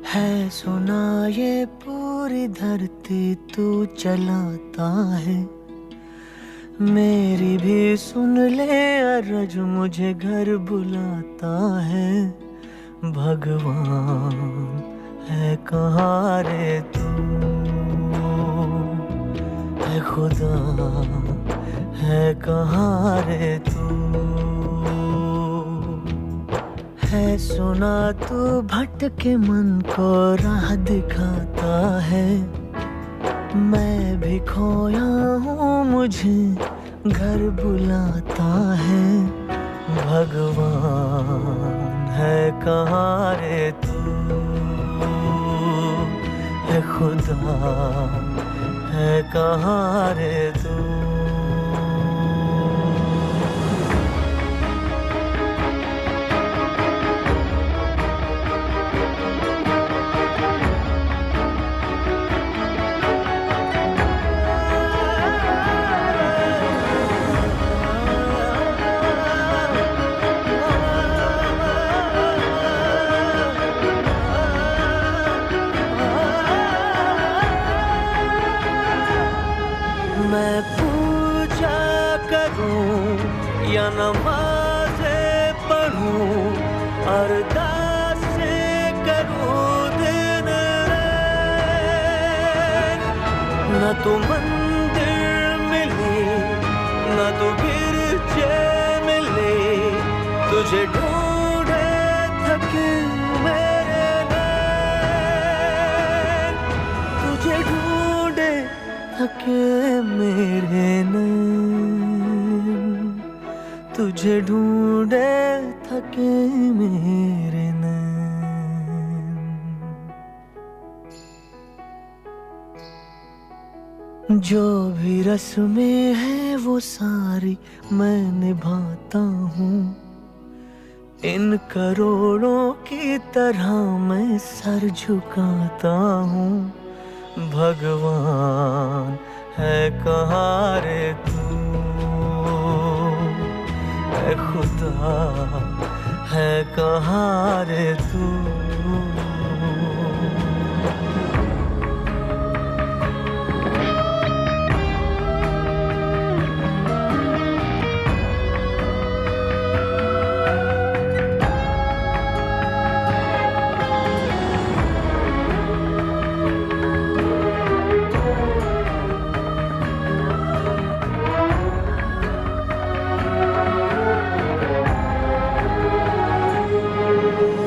है सुना ये पूरी धरती तू चलाता है। मेरी भी सुन ले अरज मुझे घर बुलाता है। भगवान है कहाँ रे तू, है खुदा है कहाँ रे तू। है सुना तू भटके मन को राह दिखाता है। मैं भी खोया हूँ मुझे घर बुलाता है। भगवान है कहाँ रे तू, है खुदा है कहाँ रे तू। मैं पूजा करूं या नमाज़ें पढ़ूं, अरदासें करूं दिन रात, न तो मंदिर मिले न तो गिरजे मिले, तुझे ढूंढे थके मेरे नैन, तुझे ढूंढे थके मेरे नैन, तुझे ढूंढे थके मेरे नैन। जो भी रस्में हैं वो सारी मैं निभाता हूँ। इन करोड़ों की तरह मैं सर झुकाता हूँ। भगवान है कहाँ रे तू, है खुदा है कहाँ रे तू।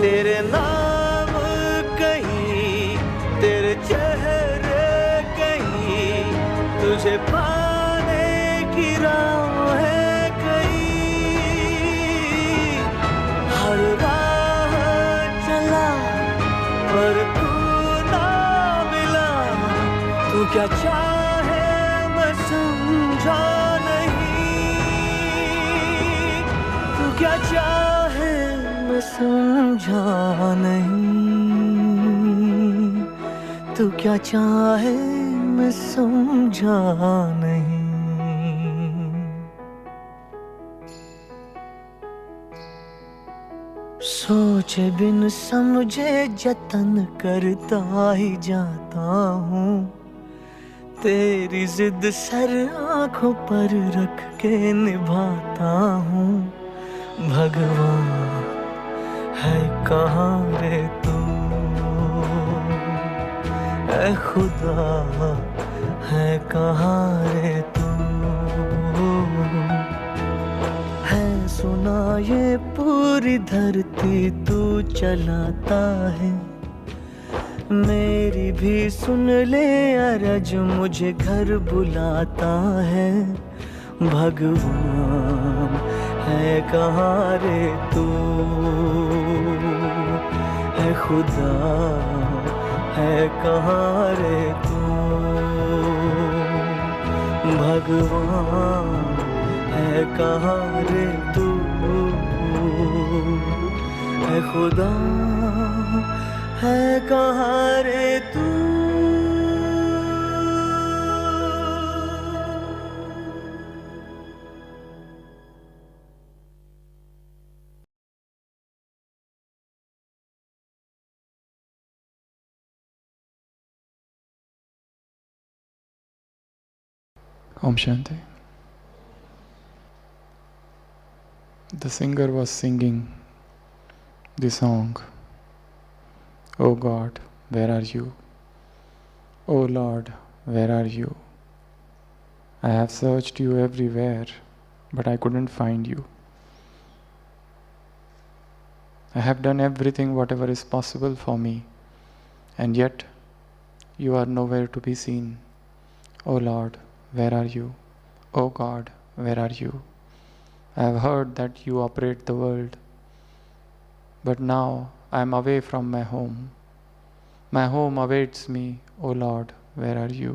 तेरे नाम कहीं, तेरे चेहरे कहीं, तुझे पाने की राह है कहीं। हर राह चला पर तू ना मिला, तू क्या चाहे मैं समझा नहीं, तू क्या चाहे मैं समझा नहीं, तू क्या चाहे मैं समझा नहीं। सोचे बिन समझे जतन करता ही जाता हूँ। तेरी जिद सर आंखों पर रख के निभाता हूँ। भगवान है कहाँ रे तू, है खुदा है कहाँ रे तू। है सुना ये पूरी धरती तू चलाता है। मेरी भी सुन ले अरज मुझे घर बुलाता है। भगवान है कहाँ रे तू, है खुदा है कहाँ रे तू। भगवान है कहाँ रे तू, है खुदा है कहाँ रे तू। Om Shanti. The singer was singing the song, "O God, where are you? O Lord, where are you? I have searched you everywhere, but I couldn't find you. I have done everything whatever is possible for me, and yet you are nowhere to be seen. O Lord, where are you? O God, where are you? I have heard that you operate the world, but now I am away from my home. My home awaits me. O Lord, where are you?"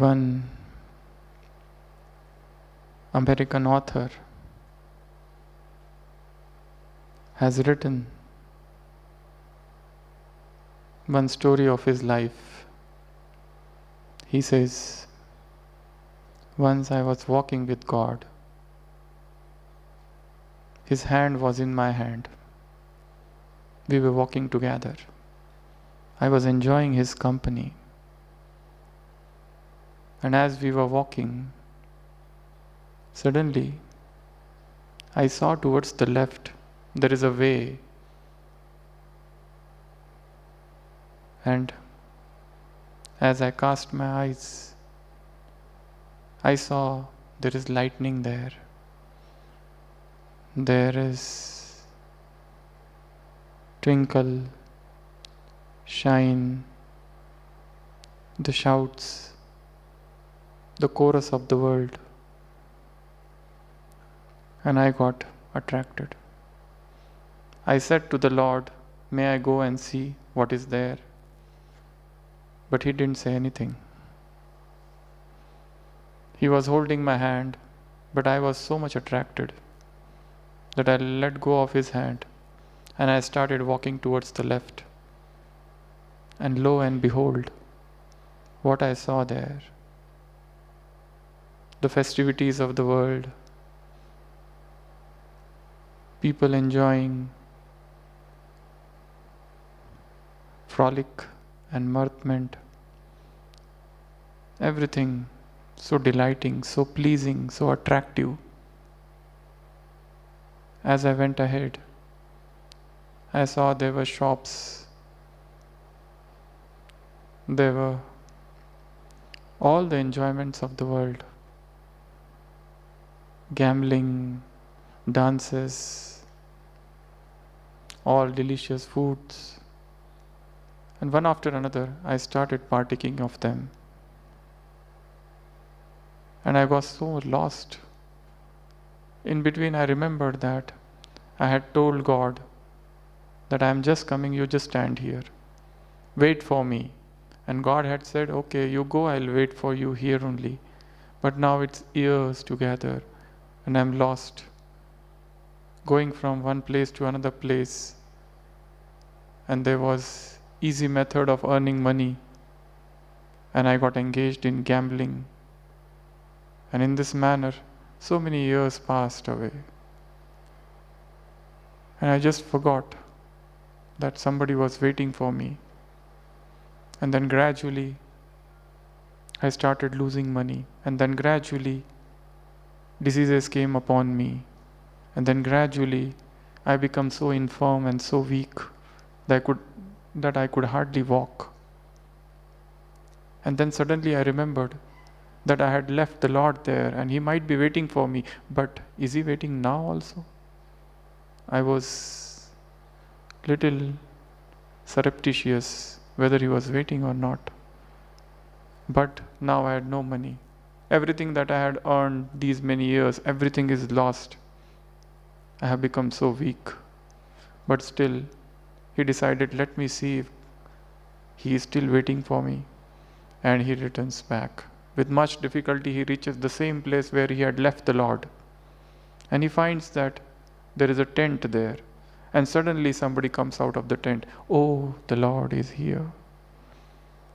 One American author has written one story of his life. He says, "Once I was walking with God. His hand was in my hand. We were walking together. I was enjoying his company. And as we were walking, suddenly I saw towards the left there is a way, and as I cast my eyes, I saw there is lightning there. There is twinkle, shine, the shouts, the chorus of the world." And I got attracted. I said to the Lord, "May I go and see what is there?" But he didn't say anything. He was holding my hand, but I was so much attracted that I let go of his hand and I started walking towards the left. And lo and behold, what I saw there, the festivities of the world, people enjoying frolic and mirthment, everything so delighting, so pleasing, so attractive. As I went ahead, I saw there were shops, there were all the enjoyments of the world, gambling, dances, all delicious foods. And one after another, I started partaking of them. And I was so lost. In between, I remembered that I had told God that I am just coming, you just stand here. Wait for me. And God had said, "Okay, you go, I'll wait for you here only." But now it's years together, and I'm lost, going from one place to another place. And there was easy method of earning money, and I got engaged in gambling. And in this manner, so many years passed away. And I just forgot that somebody was waiting for me. And then gradually, I started losing money. And then gradually, diseases came upon me. And then gradually, I became so infirm and so weak that I could hardly walk. And then suddenly I remembered that I had left the Lord there and He might be waiting for me. But is He waiting now also? I was little surreptitious whether He was waiting or not. But now I had no money. Everything that I had earned these many years, everything is lost. I have become so weak. But still, He decided, let me see if He is still waiting for me. And He returns back. With much difficulty, he reaches the same place where he had left the Lord. And he finds that there is a tent there. And suddenly somebody comes out of the tent. "Oh, the Lord is here."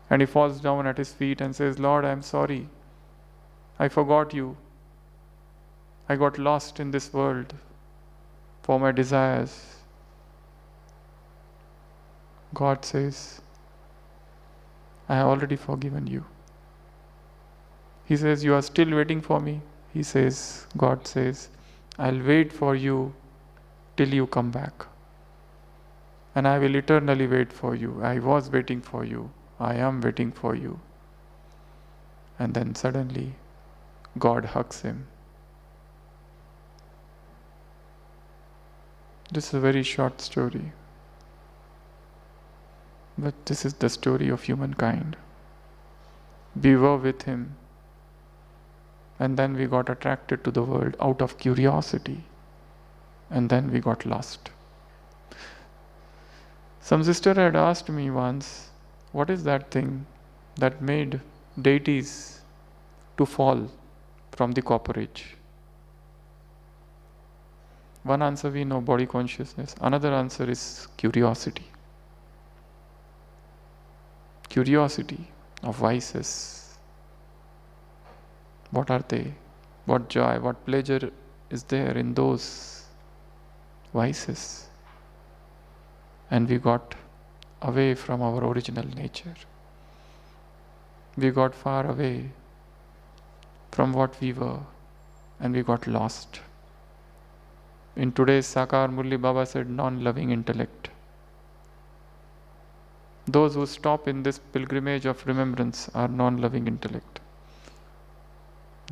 And he falls down at his feet and says, "Lord, I am sorry. I forgot you. I got lost in this world. for my desires. God says, I have already forgiven you. He says, you are still waiting for me. He says, God says, I'll wait for you till you come back. And I will eternally wait for you. I was waiting for you. I am waiting for you. And then suddenly, God hugs him. This is a very short story. But this is the story of humankind. We were with him. And then we got attracted to the world out of curiosity. And then we got lost. Some sister had asked me once, what is that thing that made deities to fall from the corporate? One answer we know, body consciousness. Another answer is curiosity. Curiosity of vices. What are they? What joy, what pleasure is there in those vices? And we got away from our original nature. We got far away from what we were, and we got lost. In today's Sakar, Murli Baba said, non-loving intellect. Those who stop in this pilgrimage of remembrance are non-loving intellect.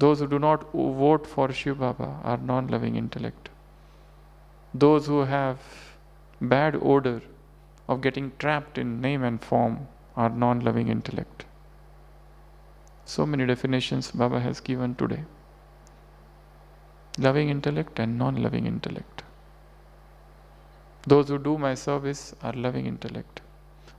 Those who do not vote for Shiv Baba are non-loving intellect. Those who have bad odor of getting trapped in name and form are non-loving intellect. So many definitions Baba has given today. Loving intellect and non-loving intellect. Those who do my service are loving intellect.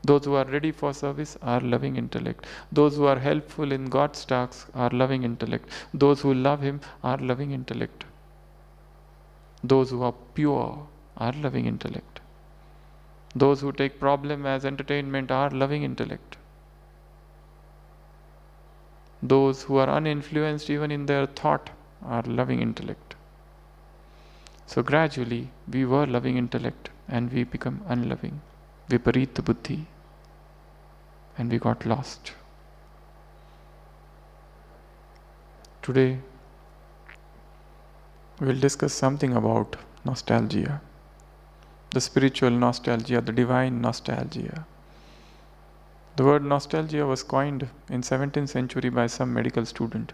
Those who are ready for service are loving intellect. Those who are helpful in God's tasks are loving intellect. Those who love Him are loving intellect. Those who are pure are loving intellect. Those who take problem as entertainment are loving intellect. Those who are uninfluenced even in their thought are loving intellect. So gradually we were loving intellect and we become unloving. Viparita buddhi. And we got lost. Today we'll discuss something about nostalgia. The spiritual nostalgia, the divine nostalgia. The word nostalgia was coined in 17th century by some medical student.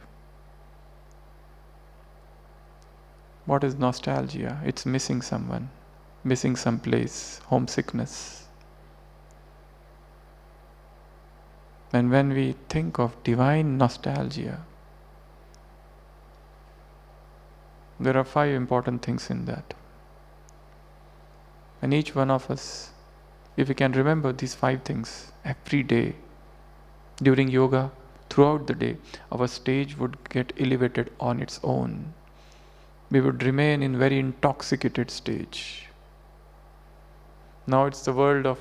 What is nostalgia? It's missing someone, missing some place, homesickness. And when we think of divine nostalgia, there are 5 important things in that. And each one of us, if we can remember these 5 things every day, during yoga, throughout the day, our stage would get elevated on its own. We would remain in very intoxicated stage. Now it's the world of,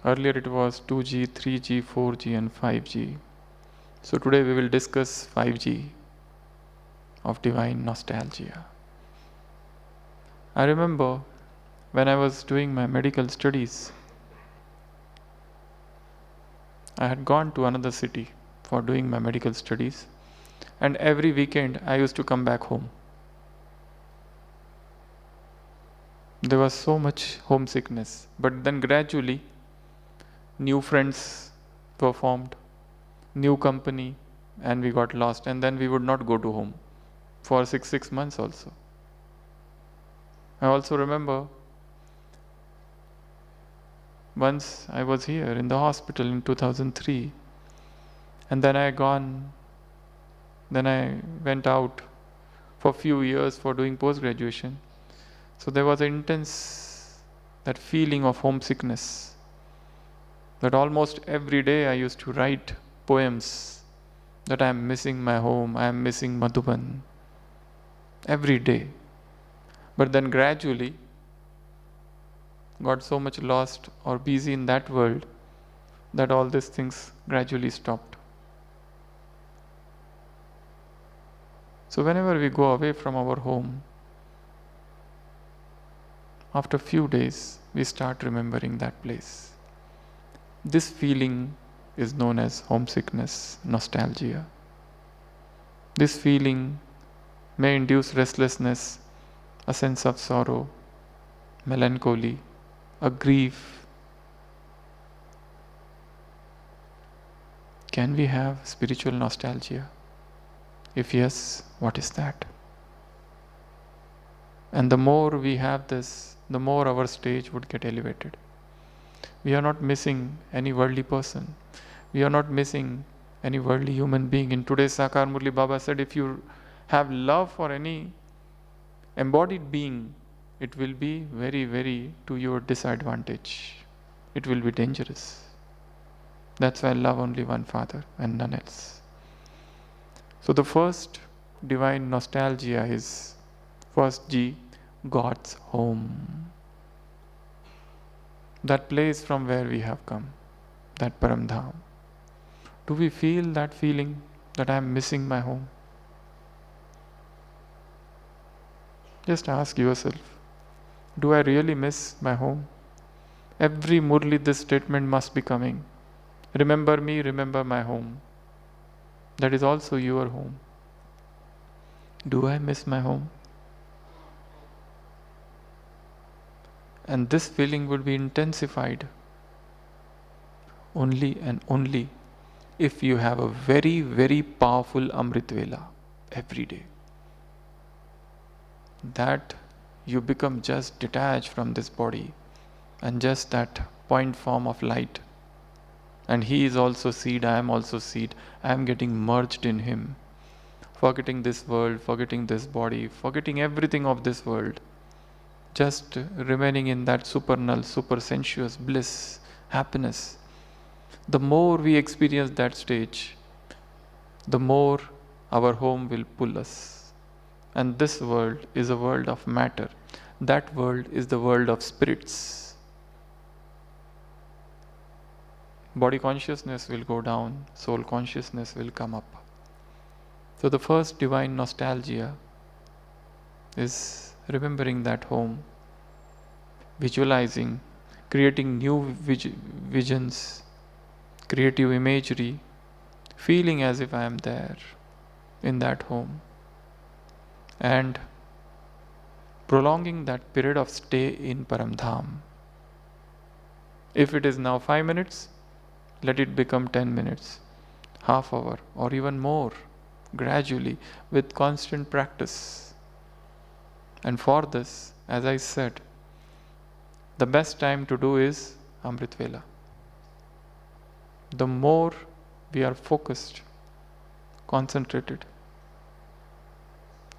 earlier it was 2G, 3G, 4G and 5G. So today we will discuss 5G of divine nostalgia. I remember when I was doing my medical studies, I had gone to another city for doing my medical studies, and every weekend I used to come back home. There was so much homesickness, but then gradually new friends were formed, new company, and we got lost, and then we would not go to home for six months also. I also remember once I was here in the hospital in 2003, and then I went out for a few years for doing post-graduation. So there was an intense, that feeling of homesickness, that almost every day I used to write poems that I am missing my home, I am missing Madhuban, every day. But then gradually got so much lost or busy in that world that all these things gradually stopped. So whenever we go away from our home, after few days, we start remembering that place. This feeling is known as homesickness, nostalgia. This feeling may induce restlessness, a sense of sorrow, melancholy, a grief. Can we have spiritual nostalgia? If yes, what is that? And the more we have this, the more our stage would get elevated. We are not missing any worldly person. We are not missing any worldly human being. In today's Sakar Murli, Baba said, if you have love for any embodied being, it will be very, very to your disadvantage. It will be dangerous. That's why I love only one Father and none else. So the first divine nostalgia is first G, God's home. That place from where we have come, that Paramdham. Do we feel that feeling that I am missing my home? Just ask yourself, do I really miss my home? Every Murli this statement must be coming. Remember me, remember my home. That is also your home. Do I miss my home? And this feeling will be intensified only and only if you have a very, very powerful Amrit Vela every day. That you become just detached from this body and just that point form of light. And he is also seed, I am also seed. I am getting merged in him. Forgetting this world, forgetting this body, forgetting everything of this world. Just remaining in that supernal, super sensuous bliss, happiness. The more we experience that stage, the more our home will pull us. And this world is a world of matter. That world is the world of spirits. Body consciousness will go down, soul consciousness will come up. So the first divine nostalgia is remembering that home, visualizing, creating new visions, creative imagery, feeling as if I am there in that home, and prolonging that period of stay in Paramdham. If it is now 5 minutes, let it become 10 minutes, half hour, or even more, gradually, with constant practice. And for this, as I said, the best time to do is Amrit Vela. The more we are focused, concentrated,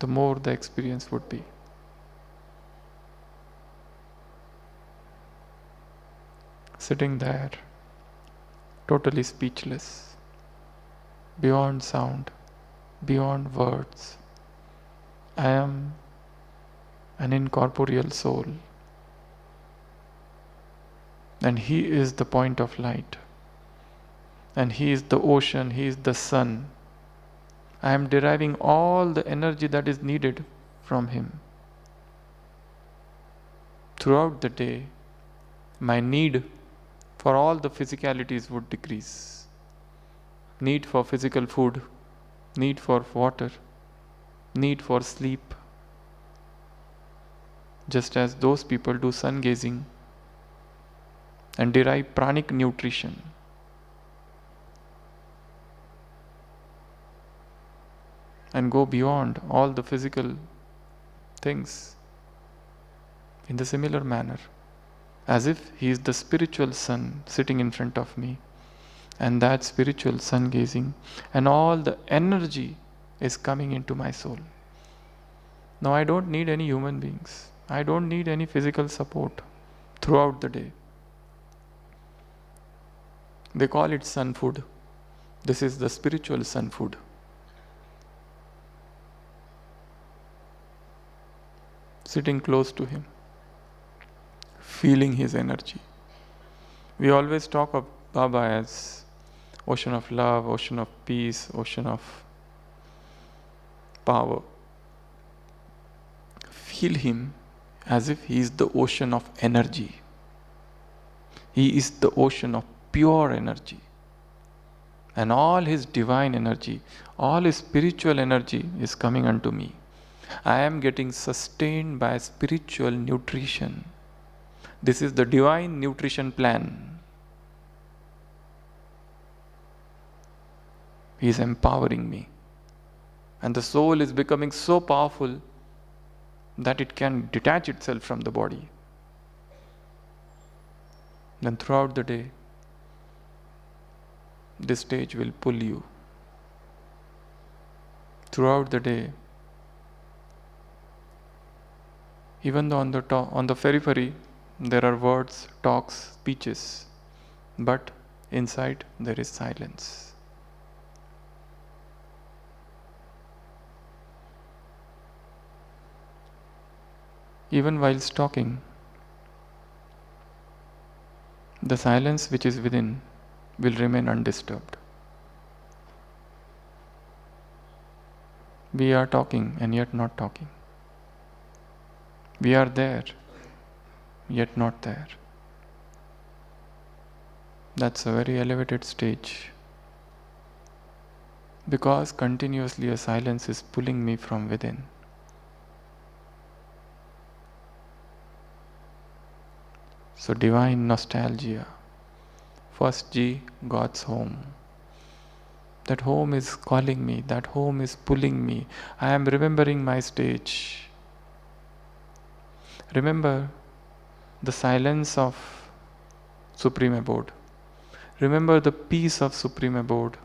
the more the experience would be. Sitting there, totally speechless, beyond sound, beyond words. I am an incorporeal soul, and he is the point of light, and he is the ocean, he is the sun. I am deriving all the energy that is needed from him. Throughout the day, my need for all the physicalities would decrease. Need for physical food, need for water, need for sleep. Just as those people do sun gazing and derive pranic nutrition. And go beyond all the physical things in the similar manner, as if he is the spiritual sun sitting in front of me, and that spiritual sun gazing, and all the energy is coming into my soul. Now I don't need any human beings. I don't need any physical support throughout the day. They call it sun food. This is the spiritual sun food. Sitting close to him, feeling his energy. We always talk of Baba as ocean of love, ocean of peace, ocean of power. Feel him as if he is the ocean of energy. He is the ocean of pure energy. And all his divine energy, all his spiritual energy is coming unto me. I am getting sustained by spiritual nutrition. This is the divine nutrition plan. He is empowering me. And the soul is becoming so powerful that it can detach itself from the body. Then throughout the day, this stage will pull you. Throughout the day, even though on the periphery there are words, talks, speeches, but inside there is silence. Even whilst talking, the silence which is within will remain undisturbed. We are talking and yet not talking. We are there, yet not there. That's a very elevated stage. Because continuously a silence is pulling me from within. So divine nostalgia. First G, God's home. That home is calling me, that home is pulling me. I am remembering my stage. Remember the silence of Supreme Abode. Remember the peace of Supreme Abode.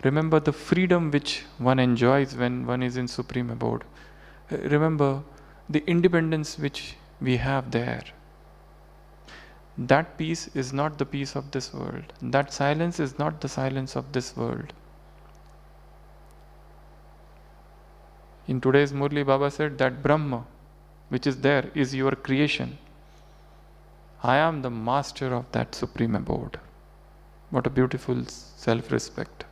Remember the freedom which one enjoys when one is in Supreme Abode. Remember the independence which we have there. That peace is not the peace of this world. That silence is not the silence of this world. In today's Murli, Baba said that Brahma, which is there, is your creation. I am the master of that Supreme Abode. What a beautiful self-respect.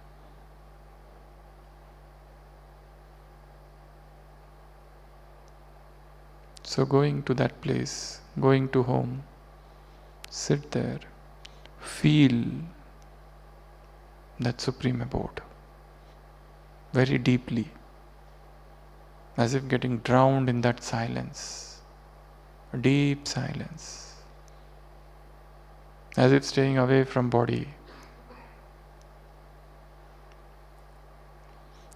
So going to that place, going to home, sit there, feel that Supreme Abode very deeply, as if getting drowned in that silence, a deep silence, as if staying away from body.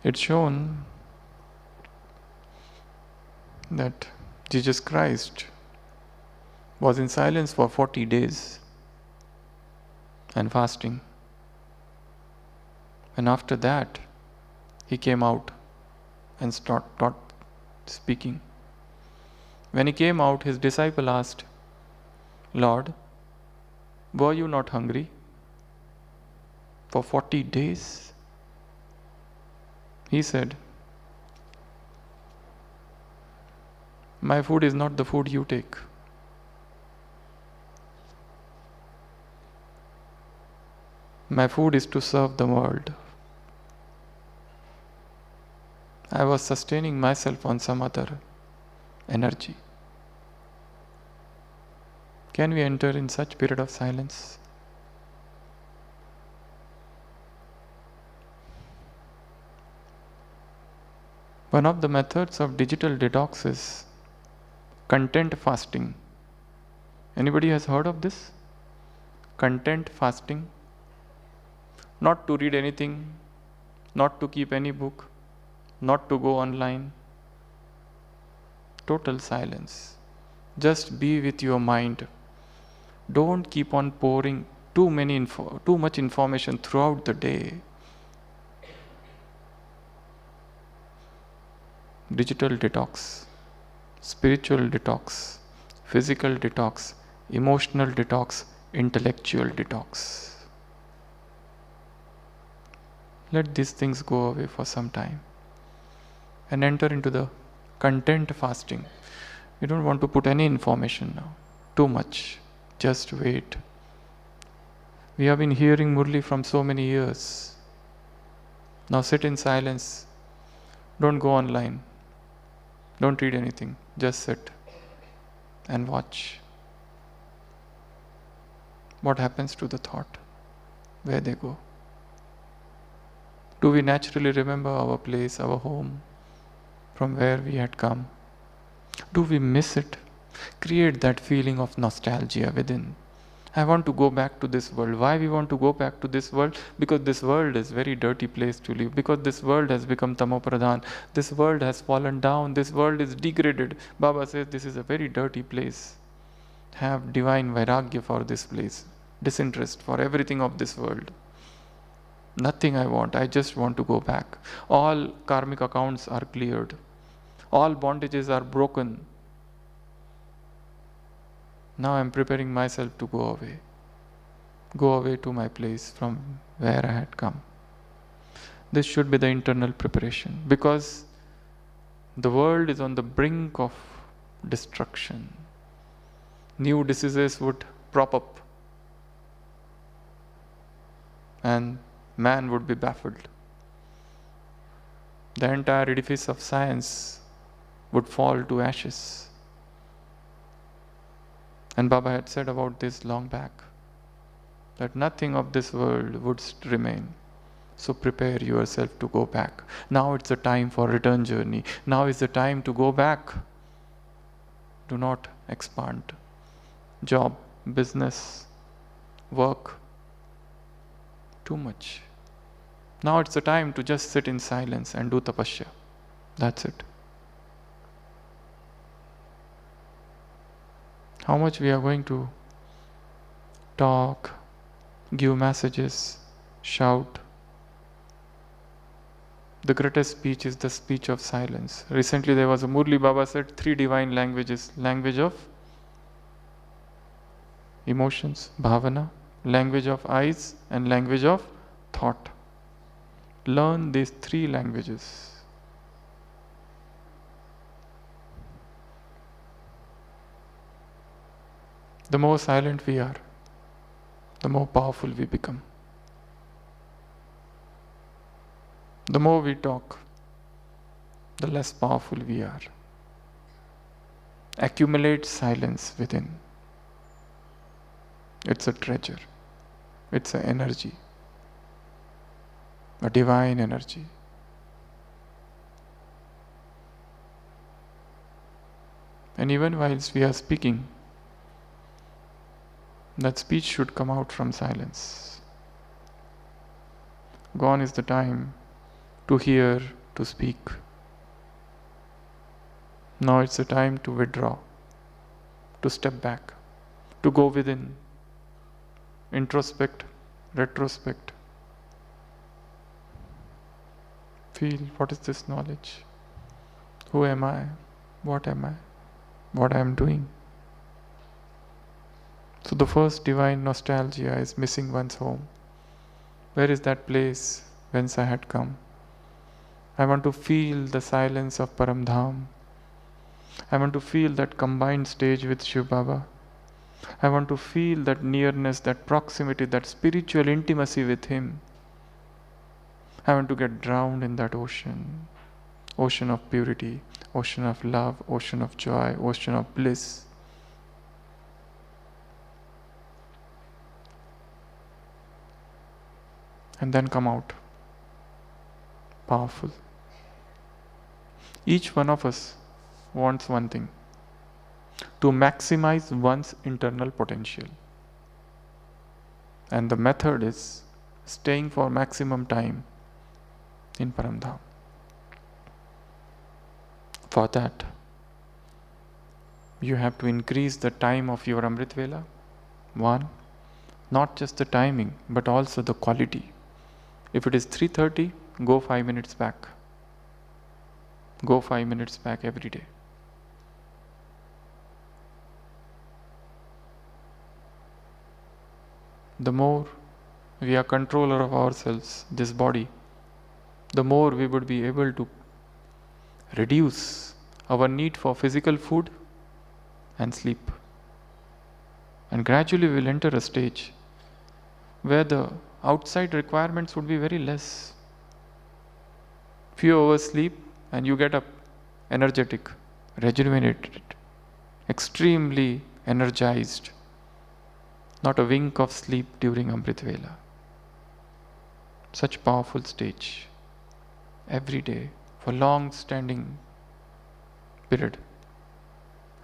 It's shown that Jesus Christ was in silence for 40 days and fasting. And after that, he came out and started speaking. When he came out, his disciple asked, Lord, were you not hungry for 40 days? He said, my food is not the food you take. My food is to serve the world. I was sustaining myself on some other energy. Can we enter in such period of silence? One of the methods of digital detox is content fasting. Anybody has heard of this? Content fasting. Not to read anything, not to keep any book, not to go online. Total silence. Just be with your mind. Don't keep on pouring too much information throughout the day. Digital detox, spiritual detox, physical detox, emotional detox, intellectual detox. Let these things go away for some time and enter into the content fasting. You don't want to put any information now, too much. Just wait. We have been hearing Murli from so many years. Now sit in silence. Don't go online. Don't read anything. Just sit. and watch what happens to the thought, where they go. Do we naturally remember our place, our home, from where we had come? Do we miss it? Create that feeling of nostalgia within. I want to go back to this world. Why we want to go back to this world? Because this world is very dirty place to live. Because this world has become tamopradhan. This world has fallen down. This world is degraded. Baba says this is a very dirty place. Have divine vairagya for this place. Disinterest for everything of this world. Nothing I want. I just want to go back. All karmic accounts are cleared. All bondages are broken. Now I am preparing myself to go away. Go away to my place from where I had come. This should be the internal preparation, because the world is on the brink of destruction. New diseases would prop up and man would be baffled. The entire edifice of science would fall to ashes. And Baba had said about this long back, that nothing of this world would remain. So prepare yourself to go back. Now it's the time for return journey. Now is the time to go back. Do not expand. Job, business, work, too much. Now it's the time to just sit in silence and do tapasya. That's it. How much we are going to talk, give messages, shout. The greatest speech is the speech of silence. Recently there was a Murli Baba said 3 divine languages. Language of emotions, bhavana, language of eyes, and language of thought. Learn these 3 languages. The more silent we are, the more powerful we become. The more we talk, the less powerful we are. Accumulate silence within. It's a treasure. It's an energy. A divine energy. And even whilst we are speaking, that speech should come out from silence. Gone is the time to hear, to speak. Now it's the time to withdraw, to step back, to go within, introspect, retrospect. Feel, what is this knowledge? Who am I? What am I? What I am doing? So the first divine nostalgia is missing one's home. Where is that place whence I had come? I want to feel the silence of Paramdham. I want to feel that combined stage with Shiv Baba. I want to feel that nearness, that proximity, that spiritual intimacy with him. I want to get drowned in that ocean. Ocean of purity, ocean of love, ocean of joy, ocean of bliss. And then come out powerful. Each one of us wants one thing: to maximize one's internal potential. And the method is staying for maximum time in Paramdham. For that, you have to increase the time of your Amrit Vela. One, not just the timing, but also the quality. If it is 3:30, go 5 minutes back. Go 5 minutes back every day. The more we are controller of ourselves, this body, the more we would be able to reduce our need for physical food and sleep. And gradually we will enter a stage where the outside requirements would be very less. Few hours sleep and you get up energetic, rejuvenated, extremely energized. Not a wink of sleep during Amrit Vela. Such powerful stage. Every day for long standing period.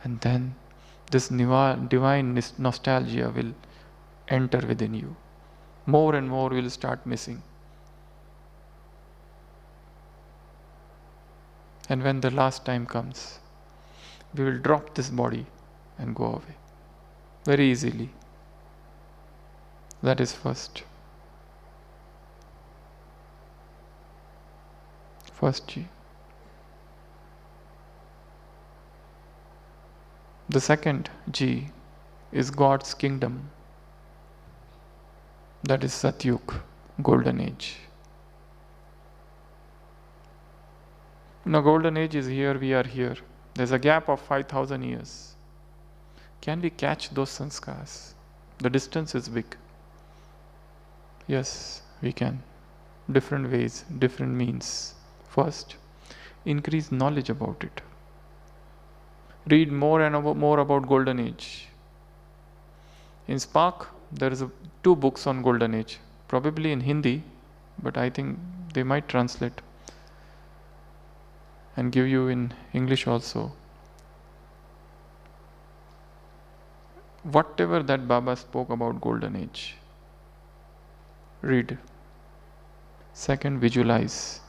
And then this divine nostalgia will enter within you. More and more will start missing. And when the last time comes, we will drop this body and go away very easily. That is first. First G. The second G is God's kingdom. That is Satyug, golden age. Now golden age is here, we are here. There's a gap of 5,000 years. Can we catch those sanskars? The distance is big. Yes, we can. Different ways, different means. First, increase knowledge about it. Read more and more about golden age. In Spark, there is 2 books on golden age, probably in Hindi, but I think they might translate and give you in English also. Whatever that Baba spoke about golden age, read. Second, visualize.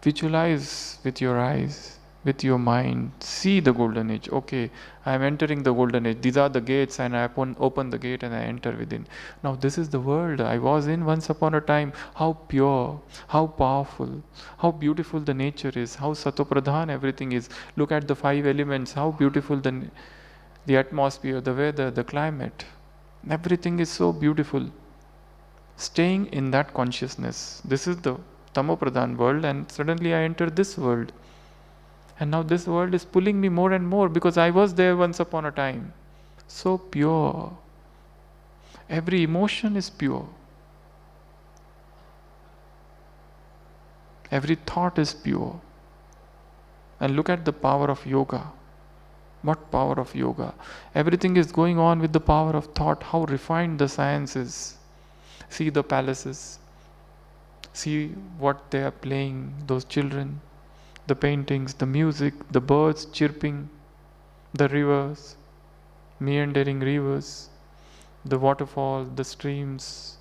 Visualize with your eyes, with your mind. See the golden age. Okay, I am entering the golden age. These are the gates, and I open the gate and I enter within. Now this is the world I was in once upon a time. How pure, how powerful, how beautiful the nature is, how satopradhan everything is. Look at the 5 elements, how beautiful the atmosphere, the weather, the climate. Everything is so beautiful. Staying in that consciousness. This is the tamopradhan world, and suddenly I enter this world. And now this world is pulling me more and more because I was there once upon a time. So pure. Every emotion is pure. Every thought is pure. And look at the power of yoga. What power of yoga? Everything is going on with the power of thought. How refined the science is. See the palaces. See what they are playing, those children. The paintings, the music, the birds chirping, the rivers, meandering rivers, the waterfall, the streams,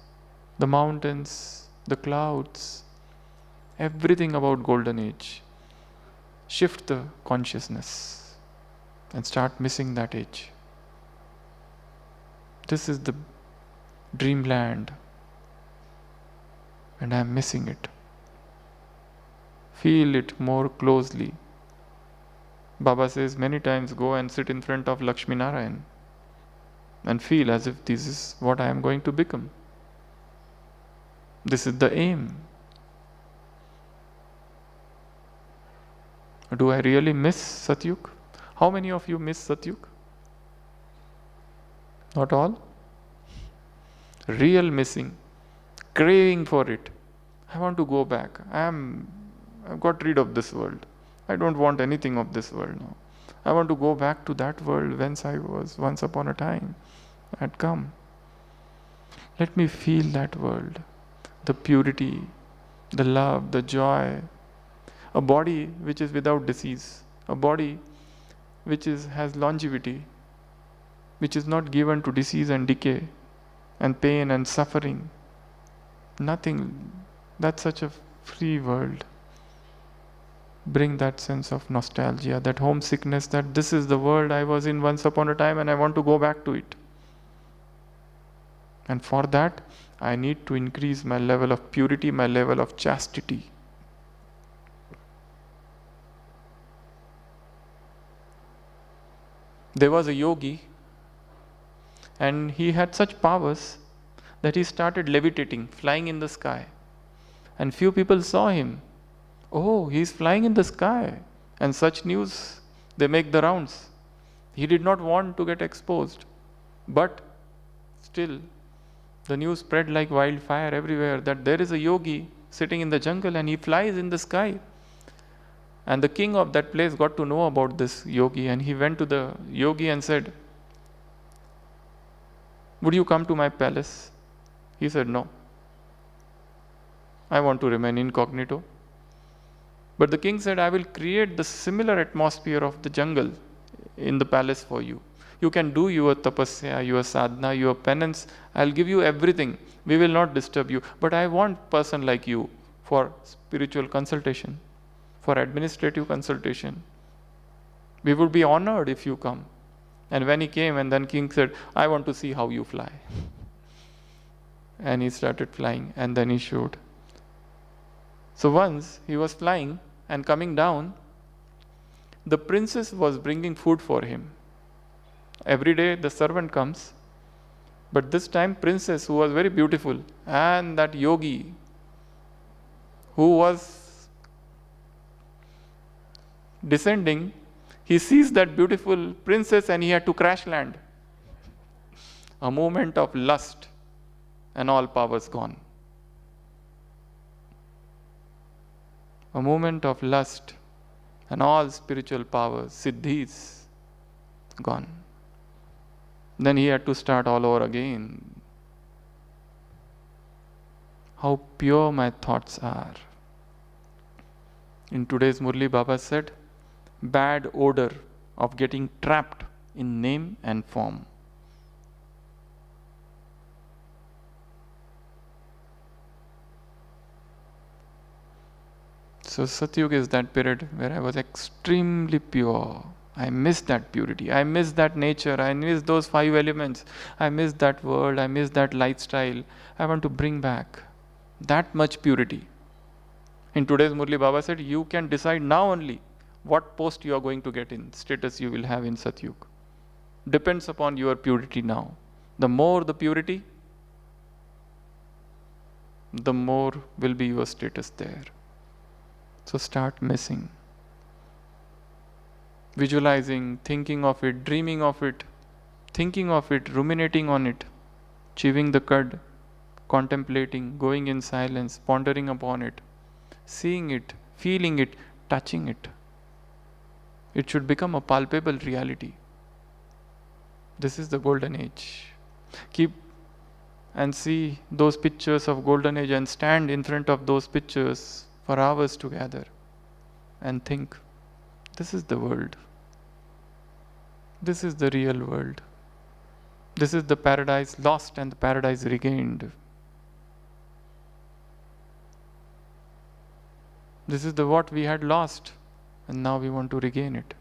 the mountains, the clouds, everything about golden age. Shift the consciousness and start missing that age. This is the dreamland, and I am missing it. Feel it more closely. Baba says many times, go and sit in front of Lakshmi Narayan and feel as if this is what I am going to become. This is the aim. Do I really miss Satyug? How many of you miss Satyug? Not all? Real missing, craving for it. I want to go back. I've got rid of this world. I don't want anything of this world now. I want to go back to that world whence I was once upon a time. I had come. Let me feel that world. The purity, the love, the joy. A body which is without disease. A body which has longevity. Which is not given to disease and decay and pain and suffering. Nothing. That's such a free world. Bring that sense of nostalgia, that homesickness, that this is the world I was in once upon a time and I want to go back to it. And for that, I need to increase my level of purity, my level of chastity. There was a yogi, and he had such powers that he started levitating, flying in the sky. And few people saw him. Oh, he is flying in the sky. And such news, they make the rounds. He did not want to get exposed. But still, the news spread like wildfire everywhere that there is a yogi sitting in the jungle and he flies in the sky. And the king of that place got to know about this yogi, and he went to the yogi and said, "Would you come to my palace?" He said, "No, I want to remain incognito." But the king said, "I will create the similar atmosphere of the jungle in the palace for you. You can do your tapasya, your sadhana, your penance. I'll give you everything. We will not disturb you. But I want person like you for spiritual consultation, for administrative consultation. We would be honored if you come." And when he came, and then king said, "I want to see how you fly." And he started flying, and then he showed. So once he was flying and coming down, the princess was bringing food for him. Every day the servant comes, but this time princess, who was very beautiful, and that yogi who was descending, he sees that beautiful princess and he had to crash land. A moment of lust and all powers gone. A moment of lust and all spiritual powers, siddhis, gone. Then he had to start all over again. How pure my thoughts are. In today's Murli, Baba said, bad odor of getting trapped in name and form. So Satyug is that period where I was extremely pure. I miss that purity. I miss that nature. I miss those 5 elements. I miss that world. I miss that lifestyle. I want to bring back that much purity. In today's Murli, Baba said, you can decide now only what post you are going to get in, status you will have in Satyug. Depends upon your purity now. The more the purity, the more will be your status there. So start missing. Visualizing, thinking of it, dreaming of it, thinking of it, ruminating on it, chewing the cud, contemplating, going in silence, pondering upon it, seeing it, feeling it, touching it. It should become a palpable reality. This is the golden age. Keep and see those pictures of golden age and stand in front of those pictures for hours together and think, this is the world. This is the real world. This is the paradise lost and the paradise regained. This is the what we had lost and now we want to regain it.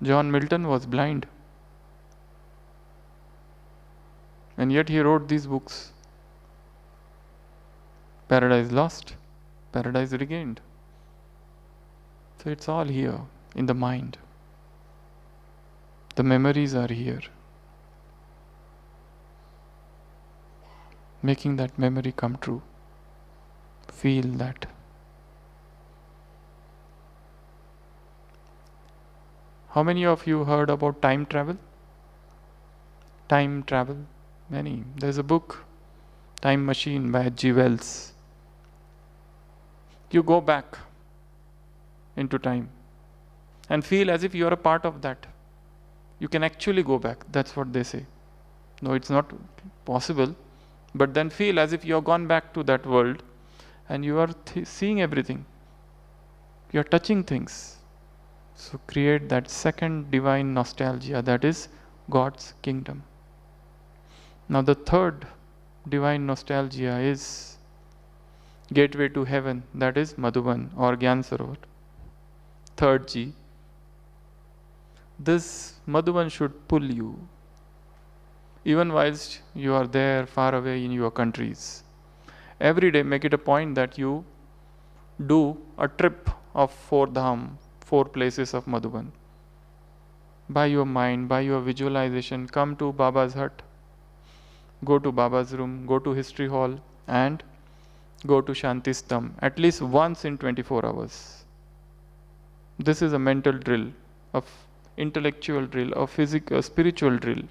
John Milton was blind, and yet he wrote these books. Paradise lost, paradise regained. So it's all here in the mind. The memories are here. Making that memory come true. Feel that. How many of you heard about time travel? Time travel? Many. There's a book, Time Machine by G. Wells. You go back into time and feel as if you are a part of that. You can actually go back. That's what they say. No, it's not possible. But then feel as if you have gone back to that world and you are seeing everything. You are touching things. So create that second divine nostalgia, that is God's kingdom. Now the third divine nostalgia is gateway to heaven, that is Madhuban or Gyan Sarovar. Third G. This Madhuban should pull you, even whilst you are there far away in your countries. Every day make it a point that you do a trip of 4 dham, 4 places of Madhuban. By your mind, by your visualization, come to Baba's hut, go to Baba's room, go to History Hall, and go to Shantistam at least once in 24 hours. This is a mental drill, a intellectual drill, a physical, spiritual drill.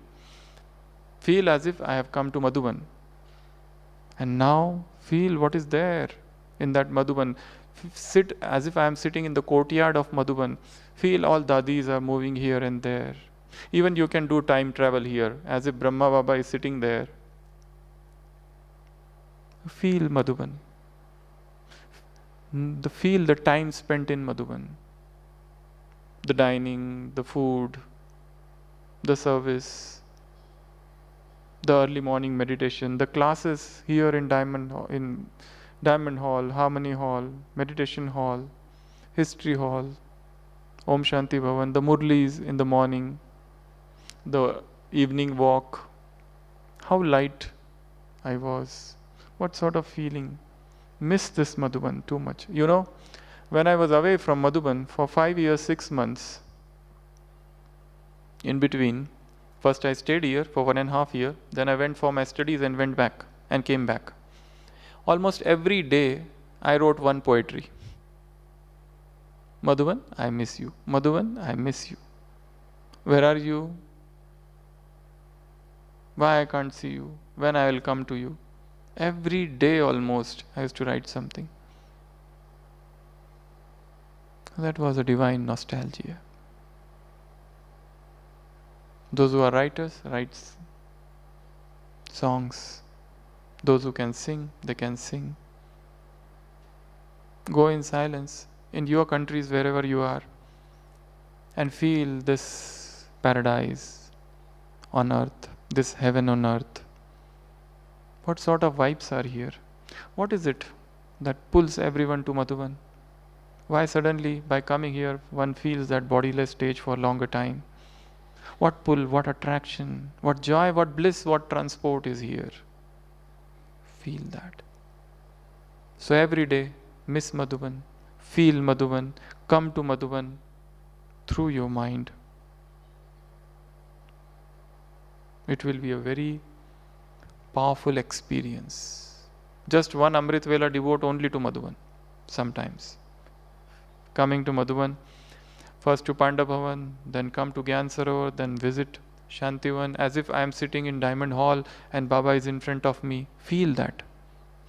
Feel as if I have come to Madhuban. And now feel what is there in that Madhuban. Sit as if I am sitting in the courtyard of Madhuban. Feel all dadis are moving here and there. Even you can do time travel here, as if Brahma Baba is sitting there. Feel Madhuban. Feel the time spent in Madhuban. The dining, the food, the service, the early morning meditation, the classes here in Diamond Hall, Harmony Hall, Meditation Hall, History Hall, Om Shanti Bhavan, the Murlis in the morning, the evening walk. How light I was. What sort of feeling? Miss this Madhuban too much. You know, when I was away from Madhuban for 5 years, 6 months, in between, first I stayed here for 1.5 years, then I went for my studies and went back and came back. Almost every day I wrote one poetry. Madhuban, I miss you. Madhuban, I miss you. Where are you? Why I can't see you? When I will come to you? Every day almost I used to write something. That was a divine nostalgia. Those who are writers write songs. Those who can sing, they can sing. Go in silence in your countries, wherever you are, and feel this paradise on earth, this heaven on earth. What sort of vibes are here? What is it that pulls everyone to Madhuban? Why suddenly, by coming here, one feels that bodiless stage for a longer time? What pull, what attraction, what joy, what bliss, what transport is here? Feel that. So every day, miss Madhuban, feel Madhuban, come to Madhuban through your mind. It will be a very powerful experience. Just one Amrit Vela devote only to Madhuban sometimes. Coming to Madhuban, first to Panda Bhavan, then come to Gyan Sarovar, then visit Shantivan, as if I am sitting in Diamond Hall and Baba is in front of me. Feel that.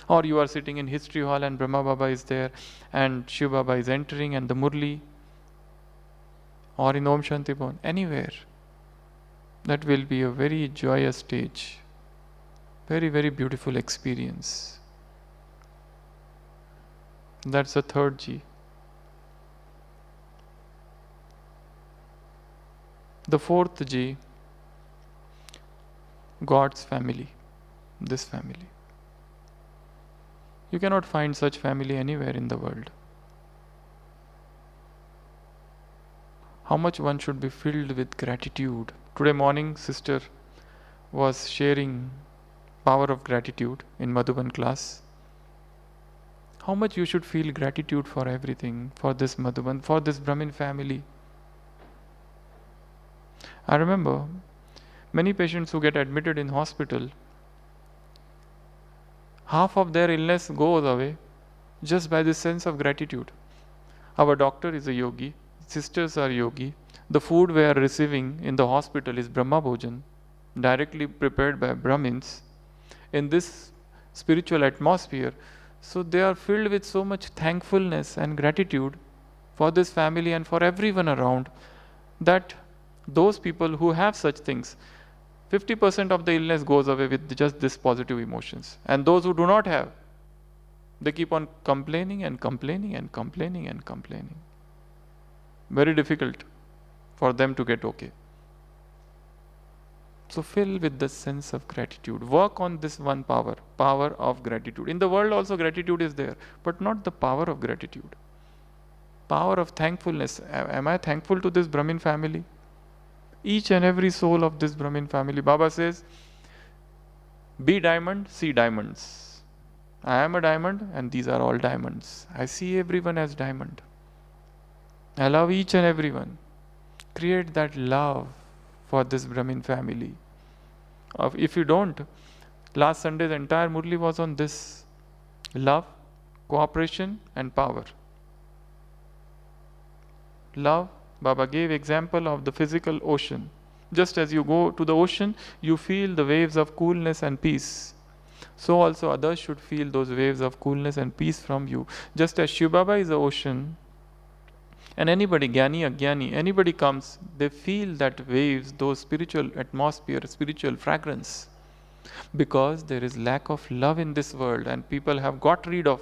Or you are sitting in History Hall and Brahma Baba is there and Shiv Baba is entering and the Murli. Or in Om Shanti Bhavan, anywhere. That will be a very joyous stage. Very, very beautiful experience. That's the third G. The fourth G, God's family, this family. You cannot find such family anywhere in the world. How much one should be filled with gratitude. Today morning, sister was sharing power of gratitude in Madhuban class. How much you should feel gratitude for everything, for this Madhuban, for this Brahmin family. I remember many patients who get admitted in hospital, half of their illness goes away just by this sense of gratitude. Our doctor is a yogi, sisters are yogi, the food we are receiving in the hospital is Brahma Bhojan, directly prepared by Brahmins in this spiritual atmosphere. So they are filled with so much thankfulness and gratitude for this family and for everyone around, that those people who have such things, 50% of the illness goes away with just this positive emotions. And those who do not have, they keep on complaining and complaining and complaining and complaining. Very difficult for them to get okay. So fill with the sense of gratitude. Work on this one power of gratitude. In the world also gratitude is there, but not the power of gratitude. Power of thankfulness. Am I thankful to this Brahmin family? Each and every soul of this Brahmin family. Baba says, be diamond, see diamonds. I am a diamond and these are all diamonds. I see everyone as diamond. I love each and everyone. Create that love for this Brahmin family. If you don't, last Sunday's entire Murli was on this: love, cooperation and power. Love, Baba gave example of the physical ocean. Just as you go to the ocean, you feel the waves of coolness and peace. so also others should feel those waves of coolness and peace from you. Just as Shiv Baba is the ocean, and anybody, Gyani, Agyani, anybody comes, they feel that waves, those spiritual atmosphere, spiritual fragrance. Because there is lack of love in this world, and people have got rid of,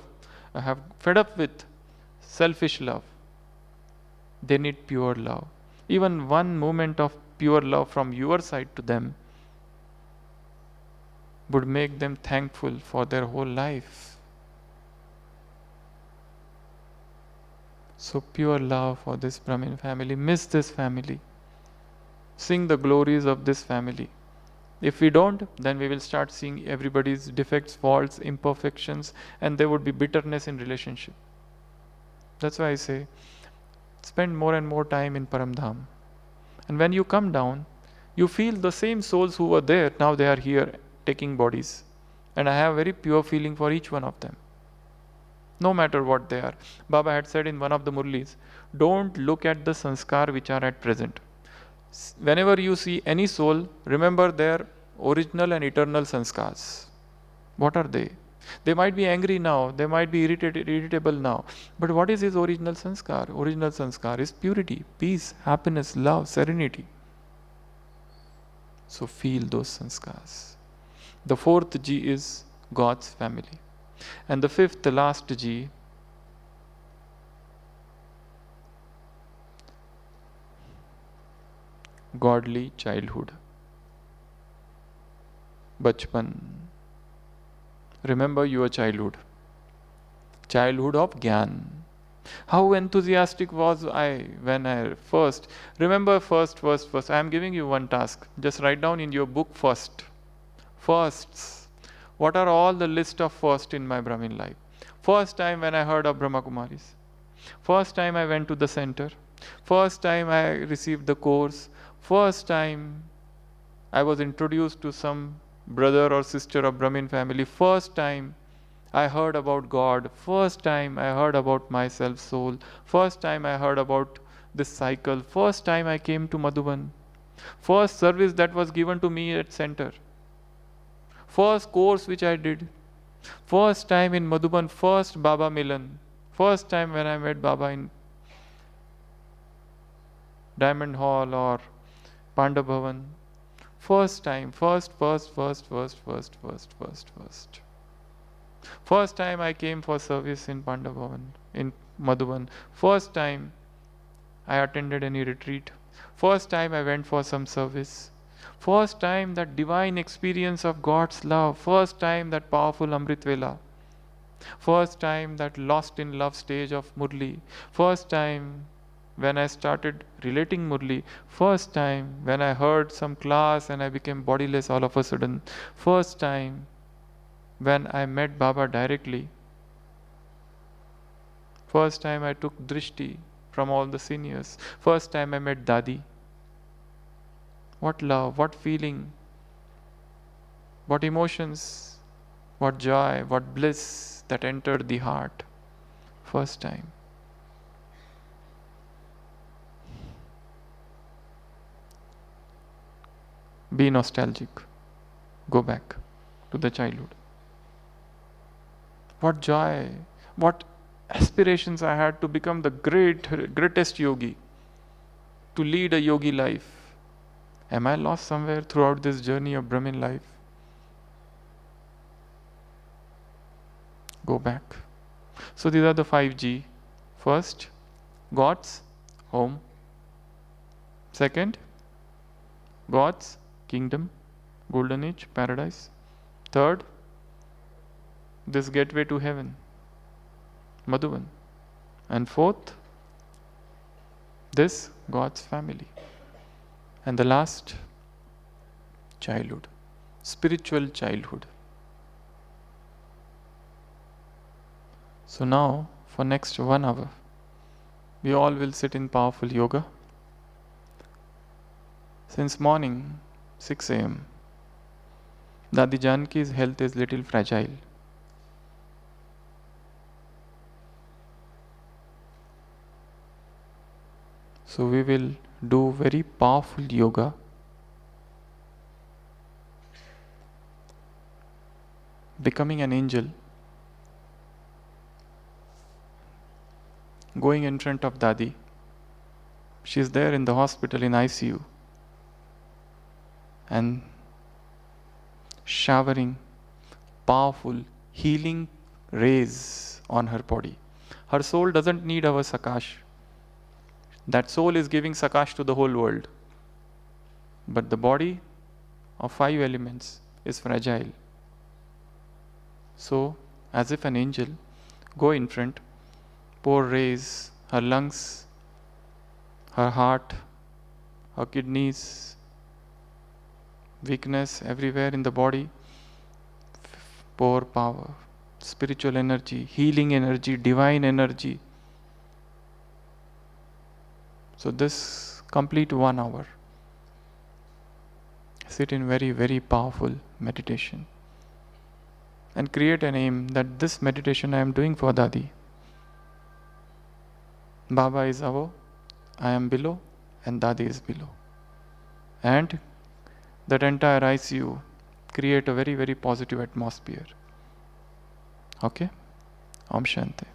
have fed up with selfish love. They need pure love. Even one moment of pure love from your side to them would make them thankful for their whole life. So pure love for this Brahmin family. Miss this family. Sing the glories of this family. If we don't, then we will start seeing everybody's defects, faults, imperfections, and there would be bitterness in relationship. That's why I say, spend more and more time in Paramdham. And when you come down, you feel the same souls who were there, now they are here taking bodies. And I have very pure feeling for each one of them. No matter what they are. Baba had said in one of the Murlis, don't look at the sanskar which are at present. Whenever you see any soul, remember their original and eternal sanskars. What are they? They might be angry now, they might be irritable now. But what is his original sanskar? Original sanskar is purity, peace, happiness, love, serenity. So feel those sanskars. The fourth G is God's family. And the fifth, the last G, godly childhood. Bachpan. Remember your childhood. Childhood of Gyan. How enthusiastic was I when I first. Remember first. I am giving you one task. Just write down in your book first. Firsts. What are all the list of first in my Brahmin life? First time when I heard of Brahma Kumaris. First time I went to the center. First time I received the course. First time I was introduced to some brother or sister of Brahmin family. First time I heard about God. First time I heard about myself, soul. First time I heard about this cycle. First time I came to Madhuban. First service that was given to me at center. First course which I did. First time in Madhuban. First Baba Milan. First time when I met Baba in Diamond Hall or Pandav Bhavan. First time. First. First time I came for service in Pandav Bhavan, in Madhuban. First time I attended any retreat. First time I went for some service. First time that divine experience of God's love. First time that powerful Amrit Vela. First time that lost in love stage of Murli. First time when I started relating Murli. First time when I heard some class and I became bodiless all of a sudden. First time when I met Baba directly. First time I took drishti from all the seniors. First time I met Dadi. What love, what feeling, what emotions, what joy, what bliss that entered the heart. First time. Be nostalgic. Go back to the childhood. What joy, what aspirations I had to become the greatest yogi, to lead a yogi life. Am I lost somewhere throughout this journey of Brahmin life? Go back. So these are the 5G. First, God's home. Second, God's kingdom, golden age, paradise. Third, this gateway to heaven, Madhuban. And fourth, this God's family. And the last, childhood, spiritual childhood. So now, for next 1 hour, we all will sit in powerful yoga. Since morning, 6 a.m., Dadi Janki's health is little fragile. So we will do very powerful yoga becoming an angel, going in front of Dadi. She's there in the hospital in ICU and showering powerful healing rays on her body. Her soul doesn't need our sakash. That soul is giving sakash to the whole world. But the body of 5 elements is fragile. So, as if an angel, go in front, pour rays, her lungs, her heart, her kidneys, weakness everywhere in the body, pour power, spiritual energy, healing energy, divine energy. So this complete 1 hour, sit in very, very powerful meditation and create an aim that this meditation I am doing for Dadi. Baba is above, I am below, and Dadi is below. And that entire ICU create a very, very positive atmosphere. Okay? Om Shanti.